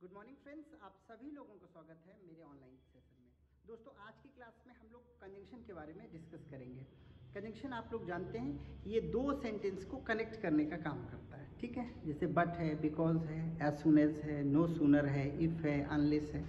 Good morning friends, आप सभी लोगों का स्वागत है मेरे ऑनलाइन सेशन में। दोस्तों, आज की क्लास में हम लोग कंजंक्शन के बारे में डिस्कस करेंगे। कंजंक्शन आप लोग जानते हैं, ये दो सेंटेंस को कनेक्ट करने का काम करता है, ठीक है। जैसे बट है, बिकॉज है, एज सुन एज है, नो सूनर है, इफ़ है, अनलेस है,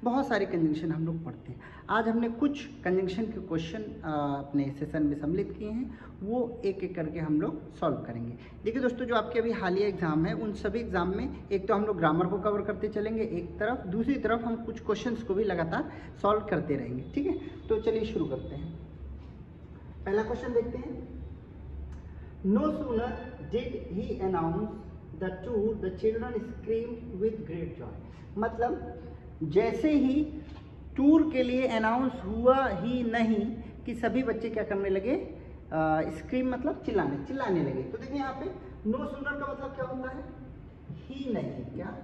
बहुत सारे कंजंक्शन हम लोग पढ़ते हैं। आज हमने कुछ कंजंक्शन के क्वेश्चन अपने सेशन में सम्मिलित किए हैं, वो एक एक करके हम लोग सॉल्व करेंगे। देखिए दोस्तों, जो आपके अभी हालिया एग्जाम है, उन सभी एग्जाम में एक तो हम लोग ग्रामर को कवर करते चलेंगे एक तरफ, दूसरी तरफ हम कुछ क्वेश्चंस को भी लगातार सॉल्व करते रहेंगे, ठीक है। तो चलिए शुरू करते हैं। पहला क्वेश्चन देखते हैं। No sooner did he announce the tour the children screamed with great joy. मतलब जैसे ही टूर के लिए अनाउंस हुआ ही नहीं कि सभी बच्चे क्या करने लगे, स्क्रीम मतलब चिल्लाने लगे। तो देखिए यहाँ पे नो सूनर का मतलब क्या होता है, ही नहीं, क्या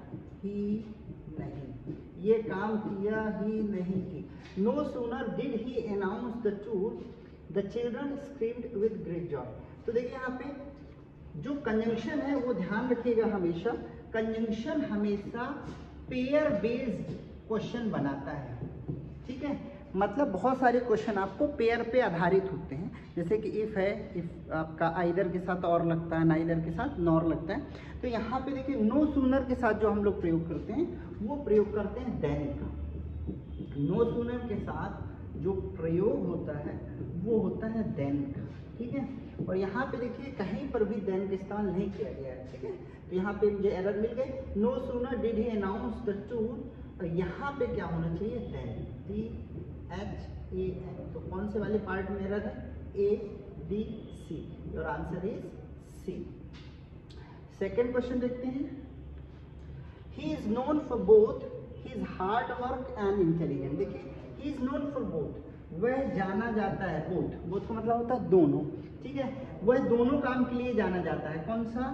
ही नहीं, ये काम किया ही नहीं की। No sooner did he announce the tour the children screamed with great joy. तो देखिए यहाँ पे जो कंजंक्शन है वो ध्यान रखिएगा, हमेशा कंजंक्शन हमेशा पेयर बेस्ड क्वेश्चन बनाता है, ठीक है। मतलब बहुत सारे क्वेश्चन आपको पेयर पे आधारित होते हैं। जैसे कि इफ़ है, इफ़ आपका आइदर के साथ और लगता है, नाइदर के साथ नॉर लगता है। तो यहाँ पे देखिए नो सूनर के साथ जो हम लोग प्रयोग करते हैं वो प्रयोग करते हैं देन का। नो सूनर के साथ जो प्रयोग होता है वो होता है देन का, ठीक है। और यहाँ पे देखिए कहीं पर भी देन का इस्तेमाल नहीं किया गया है, ठीक है। तो यहाँ पे मुझे एरर मिल गई, no sooner did he announce the tour. और यहाँ पे क्या होना चाहिए, देन, THAN। तो कौन से वाले पार्ट में एरर है, ABC। Your answer is C। Second question देखते हैं। He is known for both his hard work and intelligence. देखिए he is known for both, वह जाना जाता है, बोथ का मतलब होता है दोनों, ठीक है। वह दोनों काम के लिए जाना जाता है। कौन सा,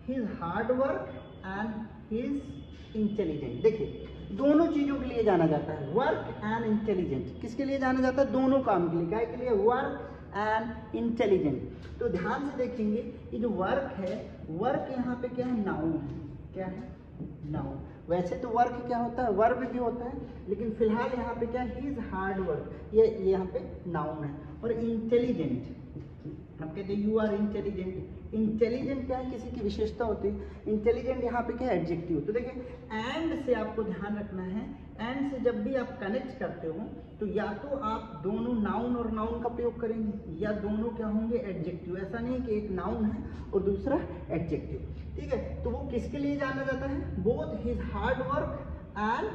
his hard work and his intelligent. देखिए दोनों चीजों के लिए जाना जाता है, वर्क एंड इंटेलिजेंट। किसके लिए जाना जाता है, दोनों काम के लिए। क्या के लिए, वर्क एंड इंटेलिजेंट। तो ध्यान से देखेंगे, ये जो वर्क है, वर्क यहाँ पे क्या है, नाउन है। क्या है, नाउन। वैसे तो वर्क क्या होता है, वर्ब भी होता है, लेकिन फिलहाल यहाँ पे क्या है, हिज हार्ड वर्क, ये यहाँ पे नाउन है। और इंटेलिजेंट, आप कहते हैं यू आर इंटेलिजेंट। इंटेलिजेंट क्या है, किसी की विशेषता होती है। इंटेलिजेंट यहाँ पे क्या है, एडजेक्टिव। तो देखिए एंड से आपको ध्यान रखना है, एंड से जब भी आप कनेक्ट करते हो तो या तो आप दोनों नाउन और नाउन का प्रयोग करेंगे, या दोनों क्या होंगे, एडजेक्टिव। ऐसा नहीं कि एक नाउन है और दूसरा एडजेक्टिव, ठीक है। तो वो किसके लिए जाना जाता है, both his hard work and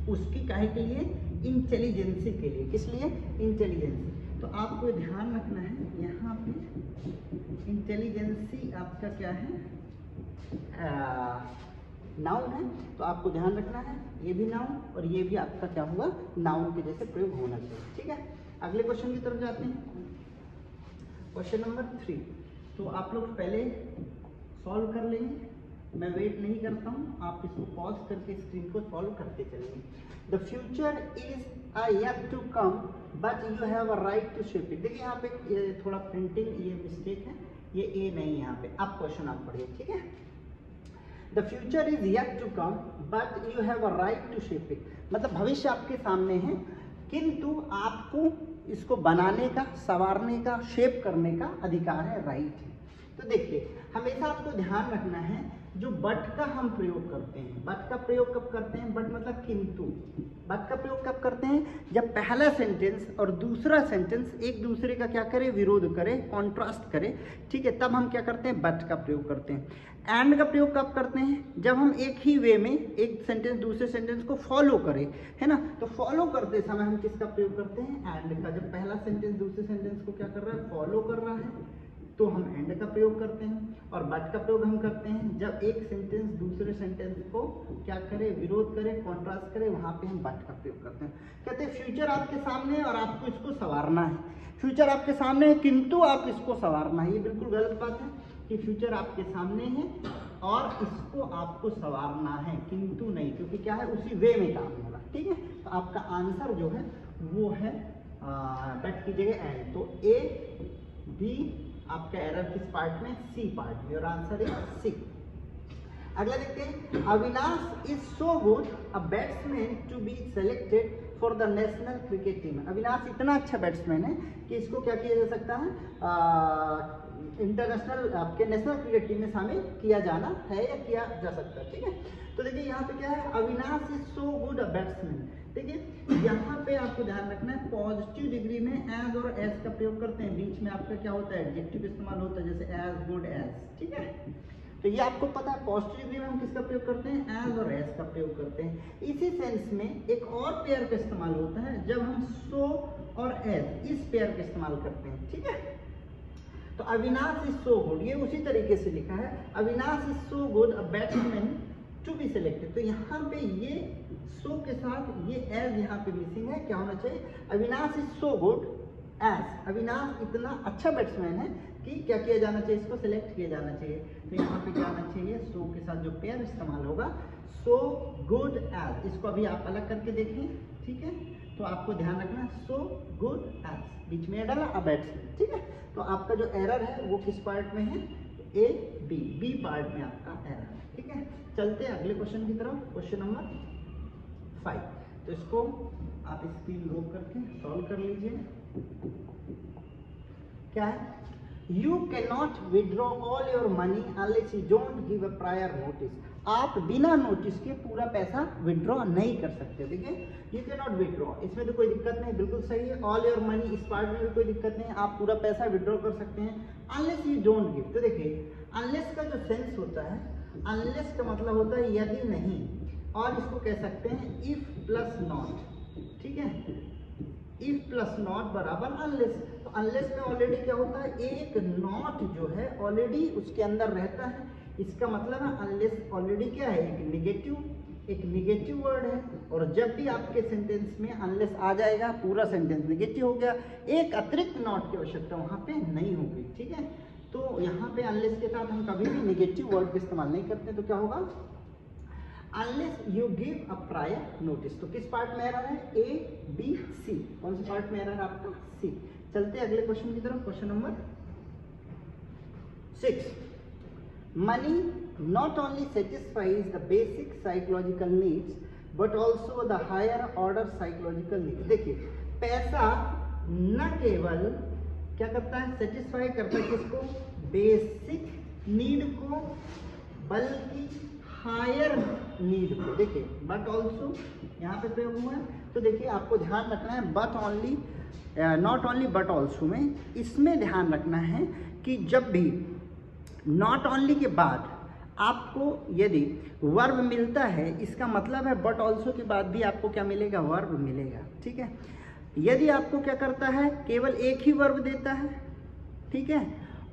उसकी काहे के लिए, इंटेलिजेंसी के लिए। किस लिए, इंटेलिजेंसी। तो आपको ध्यान रखना है, यहाँ पे इंटेलिजेंसी आपका क्या है, नाउन है। तो आपको ध्यान रखना है, ये भी नाउन और ये भी आपका क्या हुआ, नाउन के जैसे प्रयोग होना चाहिए, ठीक है। अगले क्वेश्चन की तरफ जाते हैं, क्वेश्चन नंबर 3। तो आप लोग पहले सॉल्व कर लेंगे, मैं वेट नहीं करता हूँ, आप इसको पॉज करके स्क्रीन को सॉल्व करते चलेंगे। The future is yet to come but you have a right to shape it. देखिए यहाँ पे थोड़ा प्रिंटिंग ये मिस्टेक है, ये ए नहीं यहाँ पे। अब क्वेश्चन आप पढ़िए, ठीक है। The future is yet to come but you have a right to shape it. मतलब भविष्य आपके सामने है, किंतु आपको इसको बनाने का, संवारने का, शेप करने का अधिकार है, राइट है। तो देखिए हमेशा आपको ध्यान रखना है, जो बट का हम प्रयोग करते हैं, बट का प्रयोग कब करते हैं, बट मतलब किंतु। बट का प्रयोग कब करते हैं, जब पहला सेंटेंस और दूसरा सेंटेंस एक दूसरे का क्या करे, विरोध करे, कॉन्ट्रास्ट करे, ठीक है। तब हम क्या करते हैं, बट का प्रयोग करते हैं। एंड का प्रयोग कब करते हैं, जब हम एक ही वे में एक सेंटेंस दूसरे सेंटेंस को फॉलो करें, है ना। तो फॉलो करते समय हम किसका प्रयोग करते हैं, एंड का। जब पहला सेंटेंस दूसरे सेंटेंस को क्या कर रहा है, फॉलो कर रहा है, तो हम एंड का प्रयोग करते हैं। और बट का प्रयोग हम करते हैं जब एक सेंटेंस दूसरे सेंटेंस को क्या करे, विरोध करे, कॉन्ट्रास्ट करे, वहां पे हम बट का प्रयोग करते हैं। कहते हैं फ्यूचर आपके सामने है और आपको इसको संवारना है। फ्यूचर आपके सामने है किंतु आप इसको संवारना है, ये बिल्कुल गलत बात है कि फ्यूचर आपके सामने है और इसको आपको संवारना है, किंतु नहीं, क्योंकि क्या है, उसी वे में काम होगा, ठीक है। तो आपका आंसर जो है वो है बट की जगह एंड। तो ए बी आपका एरर किस पार्ट में, सी पार्ट में। और आंसर इज सी। अगला देखते हैं, Avinash is so good a batsman to be selected for the national cricket team. Avinash इतना अच्छा बैट्समैन है कि इसको क्या किया जा सकता है, इंटरनेशनल आपके नेशनल क्रिकेट टीम में शामिल किया जाना है या किया जा सकता है। ठीक है, तो देखिए यहाँ पे क्या है, Avinash is so good a batsman. देखिए यहाँ पे आपको ध्यान रखना है, पॉजिटिव डिग्री में एज और एज का प्रयोग करते हैं, बीच में आपका क्या होता है, एडजेक्टिव इस्तेमाल होता है, जैसे एज, गुड, एज। ठीक है, तो ये आपको पता है, पॉजिटिव डिग्री में हम किसका प्रयोग करते हैं, एज और एज का प्रयोग करते हैं। इसी सेंस में एक और पेयर का इस्तेमाल होता है जब हम सो और एज इस पेयर का इस्तेमाल करते हैं। ठीक है, तो अविनाश इज सो गुड, ये उसी तरीके से लिखा है, Avinash is so good a batsman to be selected. तो यहाँ पे ये सो के साथ ये एज यहाँ पे मिसिंग है, क्या होना चाहिए, Avinash is so good as, Avinash इतना अच्छा बैट्समैन है कि क्या किया जाना चाहिए, इसको सिलेक्ट किया जाना चाहिए। तो यहाँ पे क्या आना चाहिए, सो के साथ जो पेयर इस्तेमाल होगा, सो गुड एज, इसको अभी आप अलग करके देखें। ठीक है, तो आपको ध्यान रखना, सो गुड एज, बीच में डाला अ बैट्समैन। ठीक है, तो आपका जो एरर है वो किस पार्ट में है, ए बी पार्ट में आपका एरर है। ठीक है, चलते हैं अगले क्वेश्चन की तरफ, क्वेश्चन नंबर 5। तो इसको आप स्क्रीन रोक करके सॉल्व कर लीजिए। क्या है, you can not withdraw all your money unless you don't give a prior notice. आप बिना नोटिस के पूरा पैसा विड्रॉ नहीं कर सकते। देखिए, यू कैन नॉट विड्रॉ, इसमें तो कोई दिक्कत नहीं, बिल्कुल सही है। ऑल योर मनी, इस पार्ट में भी कोई दिक्कत नहीं, आप पूरा पैसा विड्रॉ कर सकते हैं। अनलेस यू डोंट गिव, तो देखिए अनलेस का जो सेंस होता है, अनलेस का मतलब होता है यदि नहीं, और इसको कह सकते हैं इफ प्लस नॉट। ठीक है, इफ प्लस नॉट बराबर अनलेस। तो अनलेस में ऑलरेडी क्या होता है, एक नॉट जो है ऑलरेडी उसके अंदर रहता है, इसका मतलब है अनलेस ऑलरेडी क्या है, एक निगेटिव वर्ड है। और जब भी आपके सेंटेंस में अनलेस आ जाएगा, पूरा सेंटेंस निगेटिव हो गया, एक अतिरिक्त नॉट की आवश्यकता वहाँ पे नहीं होगी। ठीक है, तो यहाँ पे अनलेस के साथ हम कभी भी निगेटिव वर्ड का इस्तेमाल नहीं करते। तो क्या होगा, unless you give a prior notice. तो किस पार्ट में एरर है, ए बी सी, कौन से पार्ट में एरर है आपका, सी। चलते हैं अगले क्वेश्चन की तरफ, question number 6। Money not only satisfies the basic psychological needs but also the higher order psychological needs. देखिए, पैसा न केवल क्या करता है, सेटिस्फाई करता है किसको, बेसिक नीड को, बल्कि हायर नीड को। देखिए बट ऑल्सो यहाँ पे प्रयोग हुआ है, तो देखिए आपको ध्यान रखना है, but only, not only but also में इसमें ध्यान रखना है कि जब भी नॉट ओनली के बाद आपको यदि वर्ब मिलता है, इसका मतलब है बट ऑल्सो के बाद भी आपको क्या मिलेगा, वर्ब मिलेगा। ठीक है, यदि आपको क्या करता है, केवल एक ही वर्ब देता है, ठीक है,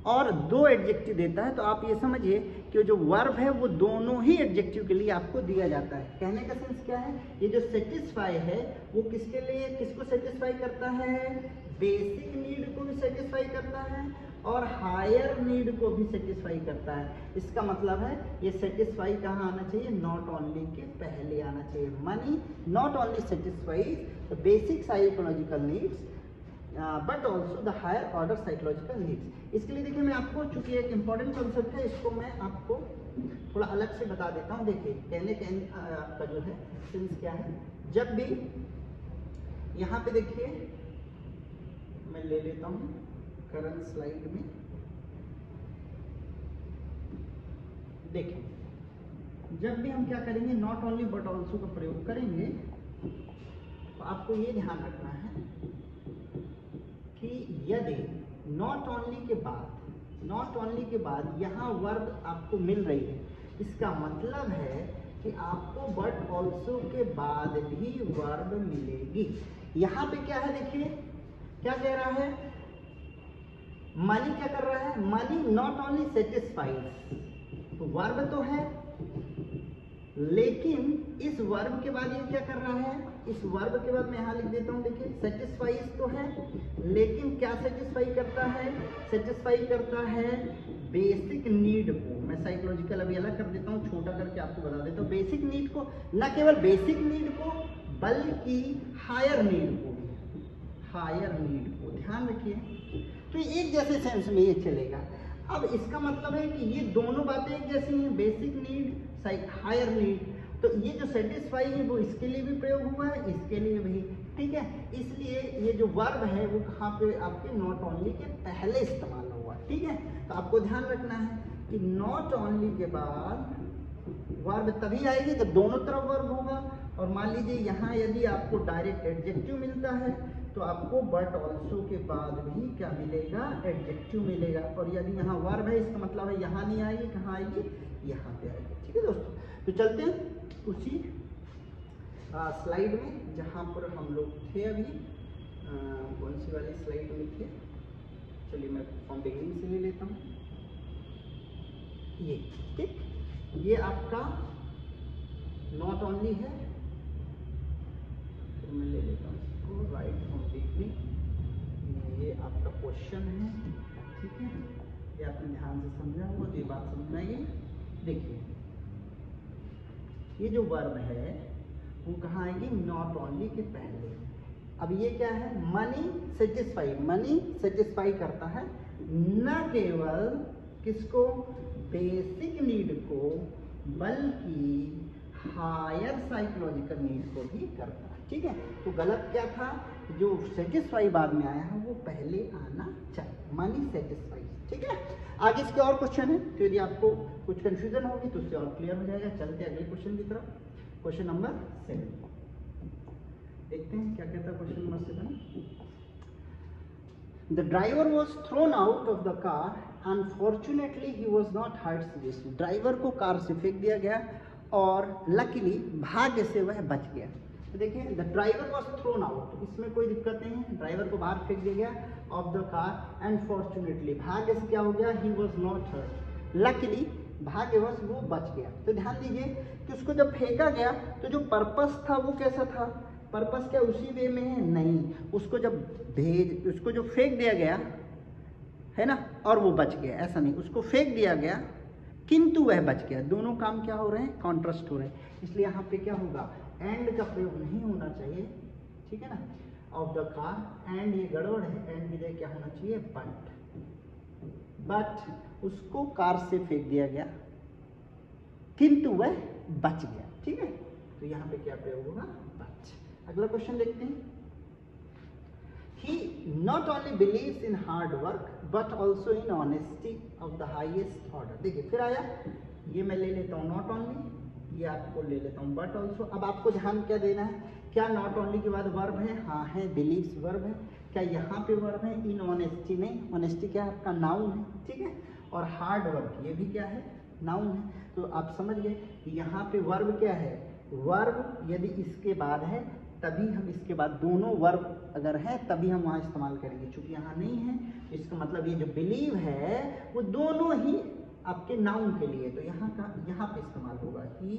और दो एडजेक्टिव देता है, तो आप ये समझिए कि जो वर्ब है वो दोनों ही एडजेक्टिव के लिए आपको दिया जाता है। कहने का सेंस क्या है, ये जो सेटिस्फाई है वो किसके लिए, किसको सेटिस्फाई करता है, बेसिक नीड को भी सेटिस्फाई करता है और हायर नीड को भी सेटिस्फाई करता है। इसका मतलब है ये सेटिस्फाई कहाँ आना चाहिए, नॉट ओनली के पहले आना चाहिए। Money not only satisfies the basic psychological needs but also the higher order psychological needs. इसके लिए देखिए मैं आपको, चूंकि एक इंपॉर्टेंट कॉन्सेप्ट है, इसको मैं आपको थोड़ा अलग से बता देता हूँ। देखिए कहने का आपका जो है सेंस क्या है, जब भी यहाँ पे देखिए मैं ले लेता हूँ करंट स्लाइड में, देखिए जब भी हम क्या करेंगे, नॉट ओनली बट ऑल्सो का प्रयोग करेंगे, तो आपको ये ध्यान रखना है कि यदि नॉट ओनली के बाद यहाँ वर्ब आपको मिल रही है, इसका मतलब है कि आपको बट ऑल्सो के बाद भी वर्ब मिलेगी। यहाँ पे क्या है, देखिए क्या कह रहा है, मनी क्या कर रहा है, मनी नॉट ओनली सेटिस्फाइज, तो वर्ब तो है, लेकिन इस वर्ब के बाद ये क्या कर रहा है, इस वर्ब के बाद मैं यहाँ लिख देता हूँ, देखिए सेटिस्फाइज तो है, लेकिन क्या सेटिस्फाई करता है, सेटिस्फाई करता है बेसिक नीड को। मैं साइकोलॉजिकल अभी अलग कर देता हूँ, छोटा करके आपको बता देता हूँ। बेसिक नीड को, न केवल बेसिक नीड को बल्कि हायर नीड को, हायर नीड को, ध्यान रखिए। तो एक जैसे सेंस में ये चलेगा। अब इसका मतलब है कि ये दोनों बातें एक जैसी हैं, बेसिक नीड हायर नीड। तो ये जो सेटिस्फाई है वो इसके लिए भी प्रयोग हुआ है, इसके लिए भी, ठीक है। इसलिए ये जो वर्ब है वो कहाँ पे आपके नॉट ओनली के पहले इस्तेमाल हुआ, ठीक है। तो आपको ध्यान रखना है कि नॉट ओनली के बाद वर्ब तभी आएगी जब दोनों तरफ वर्ब होगा। और मान लीजिए यहाँ यदि आपको डायरेक्ट एडजेक्टिव मिलता है तो आपको बट ऑल्सो के बाद भी क्या मिलेगा, एडजेक्टिव मिलेगा। और यदि यहाँ वर्ब है इसका मतलब है यहाँ नहीं आएगी, कहाँ आएगी, यहाँ पे आएगी, ठीक है दोस्तों। तो चलते हैं उसी स्लाइड में जहाँ पर हम लोग थे अभी। कौन सी वाली स्लाइड में थे, चलिए मैं फ्रॉम बिगिनिंग से ले लेता हूँ ये, ठीक। ये आपका नॉट ओनली है, फिर मैं ले लेता हूँ इसको राइट फ्रॉम बिगिनिंग। ये आपका क्वेश्चन है, ठीक है। ये आपने ध्यान से समझा होगा तो ये बात समझ में आएगी। देखिए ये जो वर्ब है वो कहाँ आएगी, नॉट ओनली के पहले। अब ये क्या है, मनी सेटिस्फाई, मनी सेटिस्फाई करता है न केवल किसको, बेसिक नीड को, बल्कि हायर साइकोलॉजिकल नीड को भी करता है, ठीक है। तो गलत क्या था, जो सेटिस्फाई बाद में आया है वो पहले आना चाहिए, मनी सेटिस्फाई, ठीक है। आगे इसके और क्वेश्चन है, तो यदि आपको कुछ कंफ्यूजन होगी तो उससे और क्लियर हो जाएगा। चलते हैं अगले क्वेश्चन की तरफ, क्वेश्चन नंबर 7 देखते हैं क्या कहता है question number 7। The driver was thrown out of the car. Unfortunately, he was not hurt seriously. Driver को कार से फेंक दिया गया और लकीली भाग्य से वह बच गया। तो देखिए the driver was thrown out, इसमें कोई दिक्कत नहीं है, ड्राइवर को बाहर फेंक दिया गया off the car. And fortunately भाग्य से क्या हो गया, he was not hurt, luckily भाग्यवश वो बच गया। तो ध्यान दीजिए कि उसको जब फेंका गया तो जो पर्पस था वो कैसा था, पर्पस क्या उसी वे में है, नहीं, उसको जब उसको जो फेंक दिया गया है ना, और वो बच गया, ऐसा नहीं, उसको फेंक दिया गया किंतु वह बच गया। दोनों काम क्या हो रहे हैं, कॉन्ट्रास्ट हो रहे हैं। इसलिए यहाँ पे क्या होगा, एंड का प्रयोग नहीं होना चाहिए, ठीक है ना, ऑफ द कार। एंड ये गड़बड़ है, एंड की जगह क्या होना चाहिए, बट उसको कार से फेंक दिया गया किंतु वह बच गया, ठीक है। तो यहाँ पे क्या प्रयोग होगा, बच। अगला क्वेश्चन देखते हैं। He not only believes in hard work but also in honesty of the highest order। देखिए फिर आया, ये मैं ले लेता हूँ नॉट ओनली, ये आपको ले लेता हूँ बट ऑल्सो। अब आपको ध्यान क्या देना है, क्या नॉट ओनली के बाद वर्ब है, हाँ है, बिलीव्स वर्ब है। क्या यहाँ पे वर्ब है, इन ऑनेस्टी नहीं, ऑनेस्टी क्या है आपका नाउन है, ठीक है। और हार्ड वर्क ये भी क्या है, नाउन है। तो आप समझ गए यहाँ पे वर्ब क्या है, वर्ब यदि इसके बाद है तभी हम इसके बाद दोनों वर्ब अगर हैं तभी हम वहाँ इस्तेमाल करेंगे, क्योंकि यहाँ नहीं है। इसका मतलब ये जो बिलीव है वो दोनों ही आपके नाउन के लिए, तो यहाँ पे इस्तेमाल होगा कि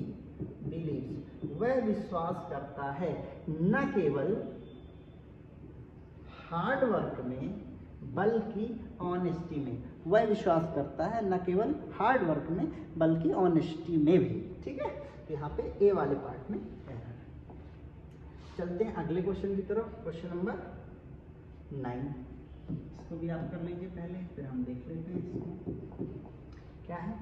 बिलीव्स, वह विश्वास करता है न केवल हार्ड वर्क में बल्कि ऑनेस्टी में। वह विश्वास करता है न केवल हार्ड वर्क में बल्कि ऑनेस्टी में भी, ठीक है। तो यहाँ पे ए वाले पार्ट में है। चलते हैं अगले क्वेश्चन की तरफ, क्वेश्चन नंबर 9। इसको भी आप कर लीजिए पहले, फिर हम देख लेते हैं इसको क्या है।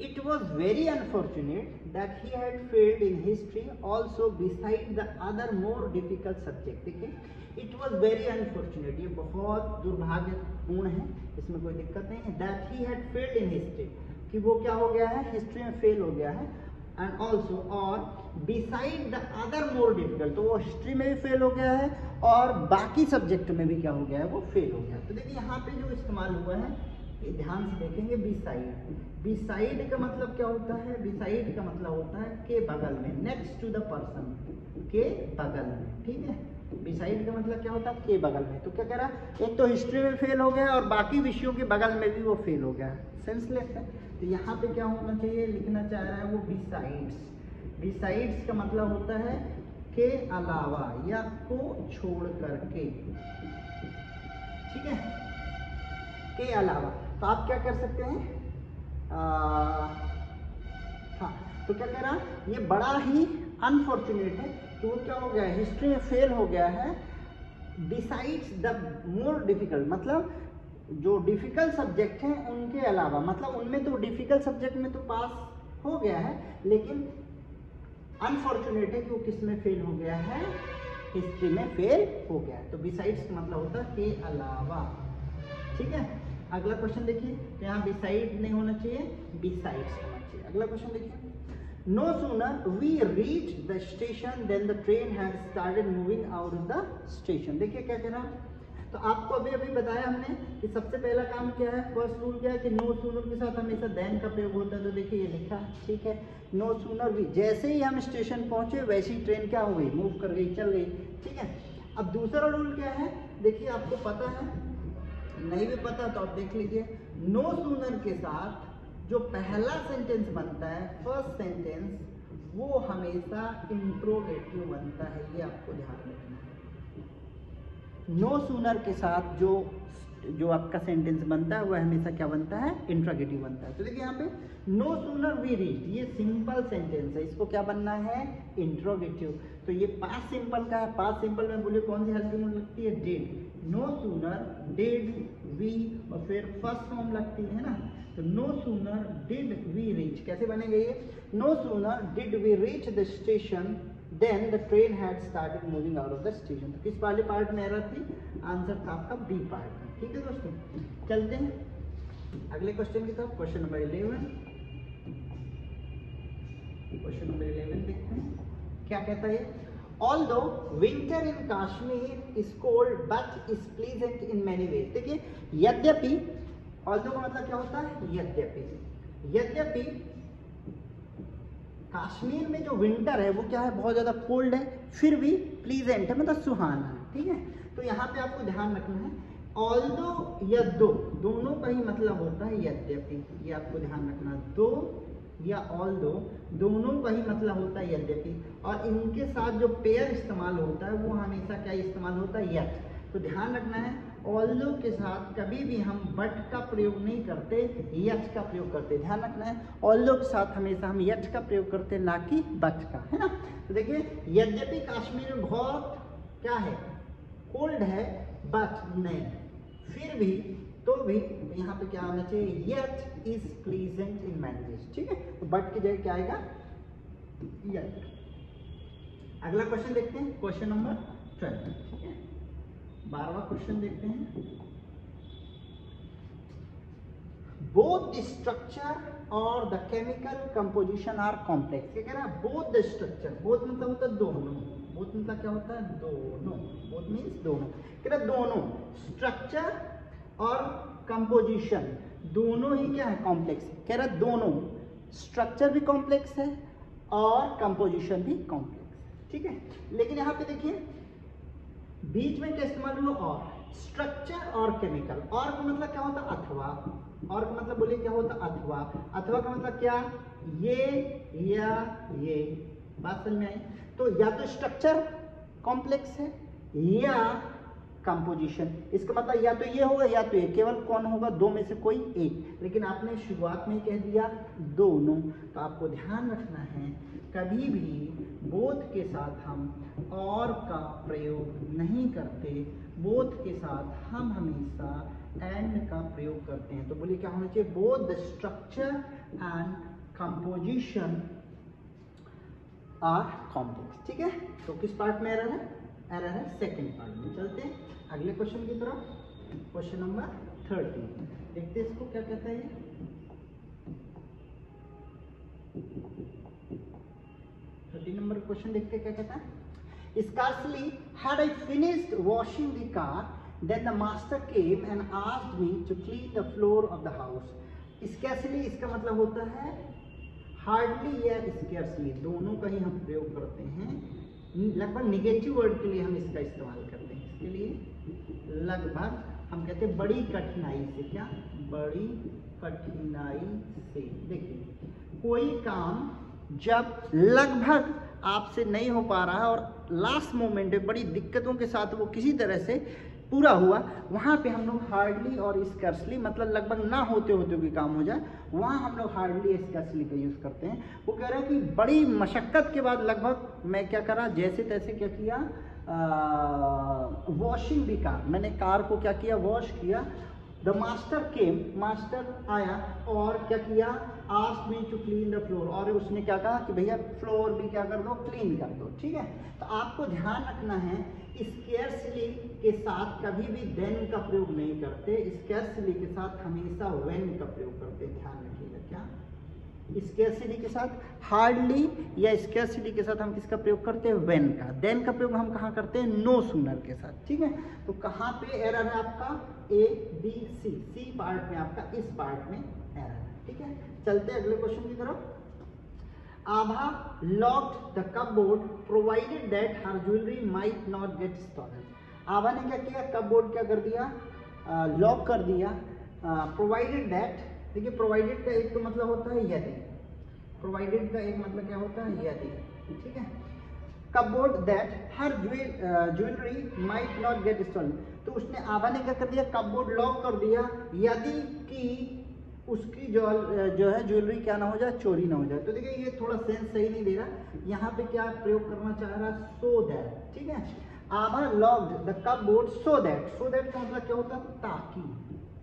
It was very unfortunate that he had failed in history also beside the other more difficult subject। देखिए it was very unfortunate, ये बहुत दुर्भाग्यपूर्ण है, इसमें कोई दिक्कत नहीं है। That he had failed in history, कि वो क्या हो गया है, हिस्ट्री में फेल हो गया है। एंड ऑल्सो, और beside the other more difficult, तो वो हिस्ट्री में भी फेल हो गया है और बाकी सब्जेक्ट में भी क्या हो गया है, वो फेल हो गया। तो देखिए यहाँ पे जो इस्तेमाल हुआ है ये ध्यान से देखेंगे, बिसाइड। बिसाइड का मतलब क्या होता है, बिसाइड का मतलब होता है के बगल में, नेक्स्ट टू द पर्सन, के बगल में, ठीक है। बिसाइड का मतलब क्या होता है, के बगल में। तो क्या कह रहा है, एक तो हिस्ट्री में फेल हो गया और बाकी विषयों के बगल में भी वो फेल हो गया, सेंसलेस है। तो यहाँ पे क्या होना चाहिए, लिखना चाह रहा है वो बिसाइड्स। बिसाइड्स का मतलब होता है के अलावा या को छोड़ करके, ठीक है, के अलावा। तो आप क्या कर सकते हैं, हाँ, तो क्या कह रहा है, ये बड़ा ही अनफॉर्चुनेट है कि वो क्या हो गया है, हिस्ट्री में फेल हो गया है। बिसाइड्स द मोर डिफिकल्ट, मतलब जो डिफिकल्ट सब्जेक्ट हैं उनके अलावा, मतलब उनमें तो डिफिकल्ट सब्जेक्ट में तो पास हो गया है, लेकिन अनफॉर्चुनेट है कि वो किस में फेल हो गया है, हिस्ट्री में फेल हो गया है। तो बिसाइड्स का मतलब होता है के अलावा। ठीक है, अगला क्वेश्चन देखिए, तो यहाँ बिसाइड नहीं होना चाहिए, बिसाइड्स होना चाहिए। अगला क्वेश्चन देखिए, no sooner we reach the station then the train had started moving out of the station. देखिए क्या कह रहा है, तो आपको अभी अभी बताया हमने कि सबसे पहला काम क्या है, फर्स्ट रूल क्या है कि नो सूनर के साथ हमेशा देन का प्रयोग होता है। तो देखिए ये लिखा, ठीक है, नो सूनर वी, जैसे ही हम स्टेशन पहुंचे वैसी ट्रेन क्या हो गई, मूव कर गई, चल गई। ठीक है, अब दूसरा रूल क्या है, देखिए आपको पता है, नहीं भी पता तो आप देख लीजिए, नो सूनर के साथ जो पहला सेंटेंस बनता है, फर्स्ट सेंटेंस, वो हमेशा इंट्रोगेटिव बनता है, ये आपको ध्यान रखना है। नो सूनर के साथ जो आपका सेंटेंस बनता है वह हमेशा क्या बनता है, इंट्रोगेटिव बनता है। तो देखिए यहाँ पे नो सूनर वी रीच, ये सिंपल सेंटेंस है, इसको क्या बनना है, इंट्रोगेटिव। तो ये पास्ट सिंपल का है, पास्ट सिंपल में बोलिए कौन सी हेल्पिंग मोड लगती है, did. No sooner did we, और फिर फर्स्ट फॉर्म लगती है ना, तो no sooner did we reach, कैसे बनेगा ये, no sooner did we reach the station then the train had started moving out of the station. तो किस वाले पार्ट में एरर थी, आंसर था आपका बी पार्ट में। ठीक है दोस्तों, चलते हैं अगले क्वेश्चन की तरफ, क्वेश्चन नंबर 11। क्वेश्चन नंबर 11 देखते हैं क्या कहता है। Although winter in Kashmir is cold but is pleasant in many ways. देखिए यद्यपि, ऑल्दो का मतलब क्या होता है, यद्यपि, यद्यपि कश्मीर में जो विंटर है वो क्या है, बहुत ज़्यादा कोल्ड है, फिर भी प्लीजेंट है, मतलब सुहाना है। ठीक है, तो यहाँ पे आपको ध्यान रखना है, ऑल्दो या दो, दोनों का ही मतलब होता है यद्यपि, ये आपको ध्यान रखना, दो या ऑल्दो दोनों का ही मतलब होता है यद्यपि, और इनके साथ जो पेयर इस्तेमाल होता है वो हमेशा क्या इस्तेमाल होता है, यट। तो ध्यान रखना है, ऑल्दो के साथ कभी भी हम बट का प्रयोग नहीं करते, यट का प्रयोग करते। ध्यान रखना है, ऑल्दो के साथ हमेशा हम यट का प्रयोग करते, ना कि बट का, है ना। तो देखिए यद्यपि कश्मीर में बहुत क्या है, कोल्ड है, बट नहीं, फिर भी, तो भी यहाँ पे क्या आना चाहिए, yet is pleasant in many ways. ठीक है, तो बट की जगह क्या आएगा, येट। अगला क्वेश्चन देखते हैं, क्वेश्चन नंबर 12। ठीक है, 12वां क्वेश्चन देखते हैं। बोथ द स्ट्रक्चर और the chemical composition are complex. क्या कह रहा है, बोथ द स्ट्रक्चर, बोथ मतलब होता है दोनों, बोथ मतलब क्या होता है, दोनों, बोथ मीन्स दोनों, कह रहा दोनों स्ट्रक्चर और कंपोजिशन दोनों ही क्या है, कॉम्प्लेक्स। कह रहा दोनों स्ट्रक्चर भी कॉम्प्लेक्स है और कंपोजिशन भी कॉम्प्लेक्स। ठीक है, लेकिन यहाँ पे देखिए बीच में क्या इस्तेमाल हुआ, और स्ट्रक्चर और केमिकल, और का मतलब क्या होता है, अथवा, और का मतलब बोलिए क्या होता है, अथवा। अथवा का मतलब क्या, ये या ये, बात समझ में आई। तो या तो स्ट्रक्चर कॉम्प्लेक्स है या कंपोजिशन, इसका मतलब या तो ये होगा या तो ये, केवल कौन होगा, दो में से कोई एक। लेकिन आपने शुरुआत में कह दिया दोनों, तो आपको ध्यान रखना है कभी भी बोथ के साथ हम और का प्रयोग नहीं करते, बोथ के साथ हम हमेशा एंड का प्रयोग करते हैं। तो बोलिए क्या होना चाहिए, both the structure and composition are complex. ठीक है, तो किस पार्ट में एरर है, एरर है सेकंड पार्ट में। चलते हैं अगले क्वेश्चन की तरफ, क्वेश्चन नंबर 13 देखते हैं इसको क्या कहता है। 13 नंबर क्वेश्चन देखते हैं क्या कहता है। Scarcely had I finished washing the car, then the master came and asked me to clean the floor of the house. Scarcely इसका मतलब होता है हार्डली या scarcely, दोनों का ही हम प्रयोग करते हैं। लगभग निगेटिव वर्ड के लिए हम इसका इस्तेमाल करते हैं। इसके लिए लगभग हम कहते हैं बड़ी कठिनाई से, क्या, बड़ी कठिनाई से। देखिए कोई काम जब लगभग आपसे नहीं हो पा रहा है और लास्ट मोमेंट में बड़ी दिक्कतों के साथ वो किसी तरह से पूरा हुआ, वहाँ पे हम लोग हार्डली और स्कर्सली, मतलब लगभग ना होते होते भी काम हो जाए, वहाँ हम लोग हार्डली स्कर्सली का यूज़ करते हैं। वो कह रहा है कि बड़ी मशक्क़त के बाद लगभग मैं क्या करा, जैसे तैसे क्या किया, वॉशिंग दी कार, मैंने कार को क्या किया, वॉश किया। द मास्टर केम, मास्टर आया और क्या किया, asked me to clean the floor, और उसने क्या कहा कि भैया फ्लोर भी क्या कर दो, क्लीन कर दो। ठीक है, तो आपको ध्यान रखना है स्केर्सली के साथ कभी भी देन का प्रयोग नहीं करते, स्केर्सली के साथ हमेशा व्हेन का प्रयोग करते। ध्यान रखिएगा, क्या स्केर्सली के साथ हार्डली या स्केर्सली के साथ हम किसका प्रयोग करते हैं, व्हेन का। देन का प्रयोग हम कहाँ करते हैं, नो सूनर के साथ। ठीक है, तो कहाँ पे एरर है आपका, A B C, C part में आपका, इस पार्ट में एरर है। ठीक है, चलते हैं अगले क्वेश्चन की तरफ। Abha locked the cupboard provided that her jewellery might not get stolen. Abha ने क्या किया, कपबोर्ड क्या कर दिया, लॉक कर दिया। प्रोवाइडेड दैट, देखिए प्रोवाइडेड का एक तो मतलब होता है यदि, प्रोवाइडेड का एक मतलब क्या होता है, यदि। ठीक है, cupboard that her jewellery might not get stolen, तो उसने आभा ने क्या कर दिया, कपबोर्ड लॉक कर दिया यदि कि उसकी जो है ज्वेलरी क्या ना हो जाए, चोरी ना हो जाए। तो देखिए ये थोड़ा सेंस सही नहीं दे रहा, यहाँ पे क्या प्रयोग करना चाह रहा है, सो दैट। ठीक है, Abha locked the cupboard so that, so that का मतलब क्या होता है, ताकि।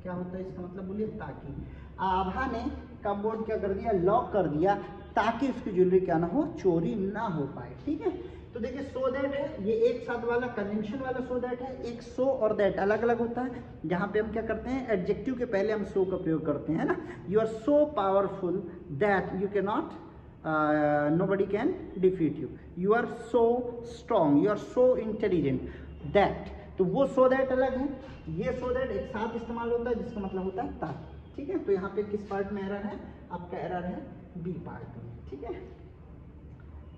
क्या होता है इसका मतलब, बोलिए, ताकि। आभा ने कपबोर्ड क्या कर दिया, लॉक कर दिया, ताकि उसकी ज्वेलरी क्या ना हो, चोरी ना हो पाए। ठीक है, तो देखिए सो दैट है, ये एक साथ वाला कंजंक्शन वाला सो दैट है। एक सो और दैट अलग अलग होता है, जहाँ पे हम क्या करते हैं, एडजेक्टिव के पहले हम सो का प्रयोग करते हैं ना। You are so powerful that you can not, nobody can defeat you. You are so strong, you are so intelligent that, तो वो सो दैट अलग है, ये सो दैट एक साथ इस्तेमाल होता है जिसका मतलब होता है ताकि। ठीक है, तो यहाँ पे किस पार्ट में एरर है, आपका एरर है बी पार्ट में। ठीक है,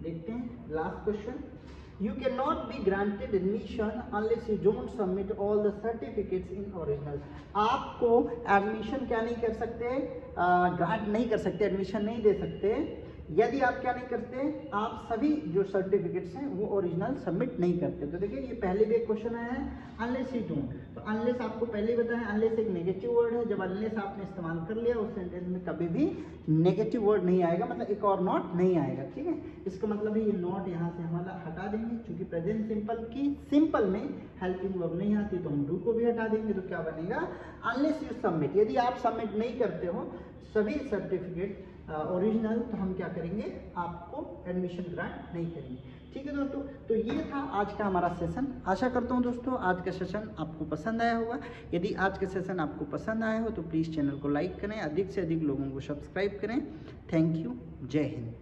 देखते हैं last question. You can not be granted admission unless you don't submit all the certificates in original. आपको एडमिशन क्या नहीं कर सकते, ग्रांट नहीं कर सकते, एडमिशन नहीं दे सकते यदि आप क्या नहीं करते, आप सभी जो सर्टिफिकेट्स हैं वो ओरिजिनल सबमिट नहीं करते। तो देखिए ये पहले भी एक क्वेश्चन आया है, अनलेस यू डोंट, तो अनलेस आपको पहले ही बताया, अनलेस एक नेगेटिव वर्ड है। जब अनलेस आपने इस्तेमाल कर लिया उस सेंटेंस में कभी भी नेगेटिव वर्ड नहीं आएगा, मतलब एक और नॉट नहीं आएगा। ठीक है, इसका मतलब है ये नॉट यहाँ से हमारा हटा देंगे, क्योंकि प्रेजेंट सिंपल की सिंपल में हेल्पिंग वर्ब नहीं आती, तो हम डू को भी हटा देंगे। तो क्या बनेगा, अनलेस यू सबमिट, यदि आप सबमिट नहीं करते हो सभी सर्टिफिकेट ओरिजिनल, तो हम क्या करेंगे, आपको एडमिशन ग्रांट नहीं करेंगे। ठीक है दोस्तों, तो ये था आज का हमारा सेशन। आशा करता हूँ दोस्तों आज का सेशन आपको पसंद आया होगा। यदि आज का सेशन आपको पसंद आया हो तो प्लीज़ चैनल को लाइक करें, अधिक से अधिक लोगों को सब्सक्राइब करें। थैंक यू, जय हिंद।